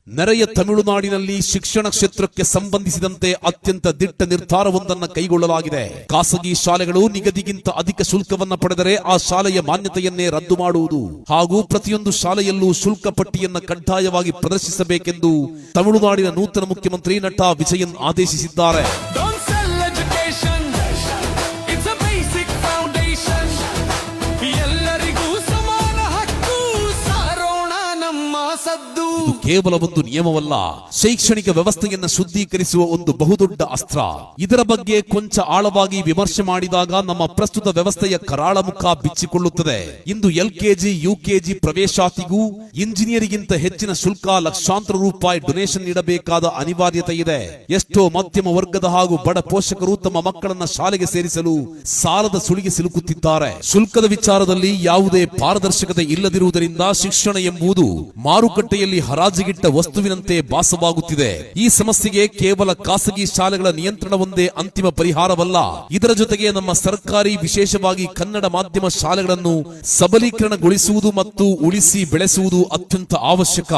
ನೆರೆಯ ತಮಿಳುನಾಡಿನಲ್ಲಿ ಶಿಕ್ಷಣ ಕ್ಷೇತ್ರಕ್ಕೆ ಸಂಬಂಧಿಸಿದಂತೆ ಅತ್ಯಂತ ದಿಟ್ಟ ನಿರ್ಧಾರವೊಂದನ್ನು ಕೈಗೊಳ್ಳಲಾಗಿದೆ. ಖಾಸಗಿ ಶಾಲೆಗಳು ನಿಗದಿಗಿಂತ ಅಧಿಕ ಶುಲ್ಕವನ್ನ ಪಡೆದರೆ ಆ ಶಾಲೆಯ ಮಾನ್ಯತೆಯನ್ನೇ ರದ್ದು ಮಾಡುವುದು ಹಾಗೂ ಪ್ರತಿಯೊಂದು ಶಾಲೆಯಲ್ಲೂ ಶುಲ್ಕ ಪಟ್ಟಿಯನ್ನು ಕಡ್ಡಾಯವಾಗಿ ಪ್ರದರ್ಶಿಸಬೇಕೆಂದು ತಮಿಳುನಾಡಿನ ನೂತನ ಮುಖ್ಯಮಂತ್ರಿ ನಟ ವಿಜಯನ್ ಆದೇಶಿಸಿದ್ದಾರೆ. ಕೇವಲ ಒಂದು ನಿಯಮವಲ್ಲ, ಶೈಕ್ಷಣಿಕ ವ್ಯವಸ್ಥೆಯನ್ನು ಶುದ್ಧೀಕರಿಸುವ ಒಂದು ಬಹುದೊಡ್ಡ ಅಸ್ತ್ರ. ಇದರ ಬಗ್ಗೆ ಕೊಂಚ ಆಳವಾಗಿ ವಿಮರ್ಶೆ ಮಾಡಿದಾಗ ನಮ್ಮ ಪ್ರಸ್ತುತ ವ್ಯವಸ್ಥೆಯ ಕರಾಳ ಮುಖ ಬಿಚ್ಚಿಕೊಳ್ಳುತ್ತದೆ. ಇಂದು LKG UKG ಪ್ರವೇಶಾತಿಗೂ ಇಂಜಿನಿಯರಿಂಗಿಂತ ಹೆಚ್ಚಿನ ಶುಲ್ಕ, ಲಕ್ಷಾಂತರ ರೂಪಾಯಿ ಡೊನೇಷನ್ ನೀಡಬೇಕಾದ ಅನಿವಾರ್ಯತೆ ಇದೆ. ಎಷ್ಟೋ ಮಧ್ಯಮ ವರ್ಗದ ಹಾಗೂ ಬಡ ಪೋಷಕರು ತಮ್ಮ ಮಕ್ಕಳನ್ನ ಶಾಲೆಗೆ ಸೇರಿಸಲು ಸಾಲದ ಸುಳಿಗೆ ಸಿಲುಕುತ್ತಿದ್ದಾರೆ. ಶುಲ್ಕದ ವಿಚಾರದಲ್ಲಿ ಯಾವುದೇ ಪಾರದರ್ಶಕತೆ ಇಲ್ಲದಿರುವುದರಿಂದ ಶಿಕ್ಷಣ ಎಂಬುದು ಮಾರುಕಟ್ಟೆಯಲ್ಲಿ ಹರಾಜಿಗಿಟ್ಟ ವಸ್ತುವಿನಂತೆ ಭಾಸವಾಗುತ್ತಿದೆ. ಈ ಸಮಸ್ಯೆಗೆ ಕೇವಲ ಖಾಸಗಿ ಶಾಲೆಗಳ ನಿಯಂತ್ರಣವೊಂದೇ ಅಂತಿಮ ಪರಿಹಾರವಲ್ಲ. ಇದರ ಜೊತೆಗೆ ನಮ್ಮ ಸರ್ಕಾರಿ, ವಿಶೇಷವಾಗಿ ಕನ್ನಡ ಮಾಧ್ಯಮ ಶಾಲೆಗಳನ್ನು ಸಬಲೀಕರಣಗೊಳಿಸುವುದು ಮತ್ತು ಉಳಿಸಿ ಬೆಳೆಸುವುದು ಅತ್ಯಂತ ಅವಶ್ಯಕ.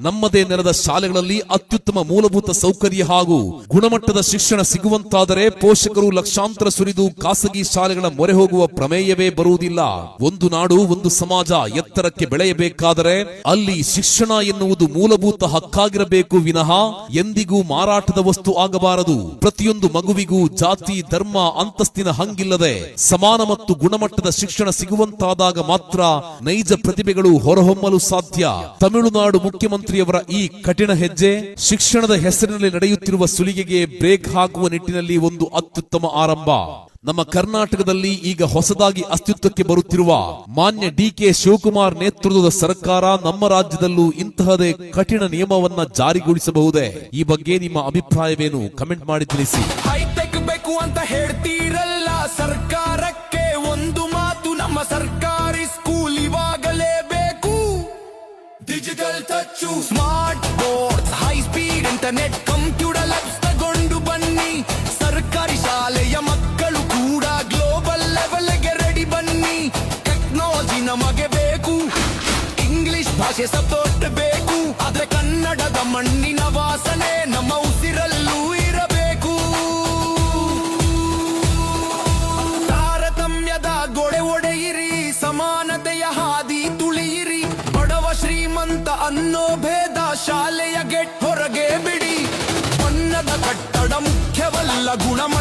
ನಮ್ಮದೇ ನೆಲದ ಶಾಲೆಗಳಲ್ಲಿ ಅತ್ಯುತ್ತಮ ಮೂಲಭೂತ ಸೌಕರ್ಯ ಹಾಗೂ ಗುಣಮಟ್ಟದ ಶಿಕ್ಷಣ ಸಿಗುವಂತಾದರೆ ಪೋಷಕರು ಲಕ್ಷಾಂತರ ಸುರಿದು ಖಾಸಗಿ ಶಾಲೆಗಳ ಮೊರೆ ಹೋಗುವ ಪ್ರಮೇಯವೇ ಬರುವುದಿಲ್ಲ. ಒಂದು ನಾಡು, ಒಂದು ಸಮಾಜ ಎತ್ತರಕ್ಕೆ ಬೆಳೆಯಬೇಕಾದರೆ ಅಲ್ಲಿ ಶಿಕ್ಷಣ ಎನ್ನುವುದು ಮೂಲಭೂತ ಹಕ್ಕಾಗಿರಬೇಕು ವಿನಃ ಎಂದಿಗೂ ಮಾರಾಟದ ವಸ್ತು ಆಗಬಾರದು. ಪ್ರತಿಯೊಂದು ಮಗುವಿಗೂ ಜಾತಿ, ಧರ್ಮ, ಅಂತಸ್ತಿನ ಹಂಗಿಲ್ಲದೆ ಸಮಾನ ಮತ್ತು ಗುಣಮಟ್ಟದ ಶಿಕ್ಷಣ ಸಿಗುವಂತಾದಾಗ ಮಾತ್ರ ನೈಜ ಪ್ರತಿಭೆಗಳು ಹೊರಹೊಮ್ಮಲು ಸಾಧ್ಯ. ತಮಿಳುನಾಡು ಮುಖ್ಯಮಂತ್ರಿಯವರ ಈ ಕಠಿಣ ಹೆಜ್ಜೆ ಶಿಕ್ಷಣದ ಹೆಸರಿನಲ್ಲಿ ನಡೆಯುತ್ತಿರುವ ಸುಲಿಗೆಗೆ ಬ್ರೇಕ್ ಹಾಕುವ ನಿಟ್ಟಿನಲ್ಲಿ ಒಂದು ಅತ್ಯುತ್ತಮ ಆರಂಭ. ನಮ್ಮ ಕರ್ನಾಟಕದಲ್ಲಿ ಈಗ ಹೊಸದಾಗಿ ಅಸ್ತಿತ್ವಕ್ಕೆ ಬರುತ್ತಿರುವ ಮಾನ್ಯ DK ಶಿವಕುಮಾರ್ ನೇತೃತ್ವದ ಸರ್ಕಾರ ನಮ್ಮ ರಾಜ್ಯದಲ್ಲೂ ಇಂತಹದೇ ಕಠಿಣ ನಿಯಮವನ್ನ ಜಾರಿಗೊಳಿಸಬಹುದೇ? ಈ ಬಗ್ಗೆ ನಿಮ್ಮ ಅಭಿಪ್ರಾಯವೇನು? ಕಮೆಂಟ್ ಮಾಡಿ ತಿಳಿಸಿ. ಹೈಟೆಕ್ ಬೇಕು ಅಂತ ಹೇಳ್ತೀರಲ್ಲ, ಸರ್ಕಾರಕ್ಕೆ ಒಂದು ಮಾತು, ನಮ್ಮ ಸರ್ಕಾರಿ ಸ್ಕೂಲ್ ಇವಾಗಲೇ ಬೇಕು. Digital touch, smart board, high speed internet, computer labs ತಗೊಂಡು ಬನ್ನಿ. ಸರ್ಕಾರಿ ಶಾಲೆಯ ಮಕ್ಕಳು ಕೂಡ ಗ್ಲೋಬಲ್ ಲೆವೆಲ್ಗೆ ರೆಡಿ ಬನ್ನಿ. ಟೆಕ್ನಾಲಜಿ ನಮಗೆ ಬೇಕು, ಇಂಗ್ಲಿಷ್ ಭಾಷೆ ಸಪೋರ್ಟ್ ಬೇಕು, ಆದ್ರೆ ಕನ್ನಡದ ಮಣ್ಣಿನ ವಾಸನೆ ನಮ್ಮ ಉಸಿರಲ್ಲೂ ಇರಬೇಕು. ತಾರತಮ್ಯದ ಗೋಡೆ ಒಡೆಯಿರಿ, ಸಮಾನತೆಯ ಹಾದಿ ತುಳಿಯಿರಿ. ಬಡವ ಶ್ರೀಮಂತ ಅನ್ನೋ ಭೇದ ಶಾಲೆಯ ಗೆಟ್ ಹೊರಗೆ ಬಿಡಿ. ಬಣ್ಣದ ಕಟ್ಟಡ ಮುಖ್ಯವಲ್ಲ, ಗುಣಮ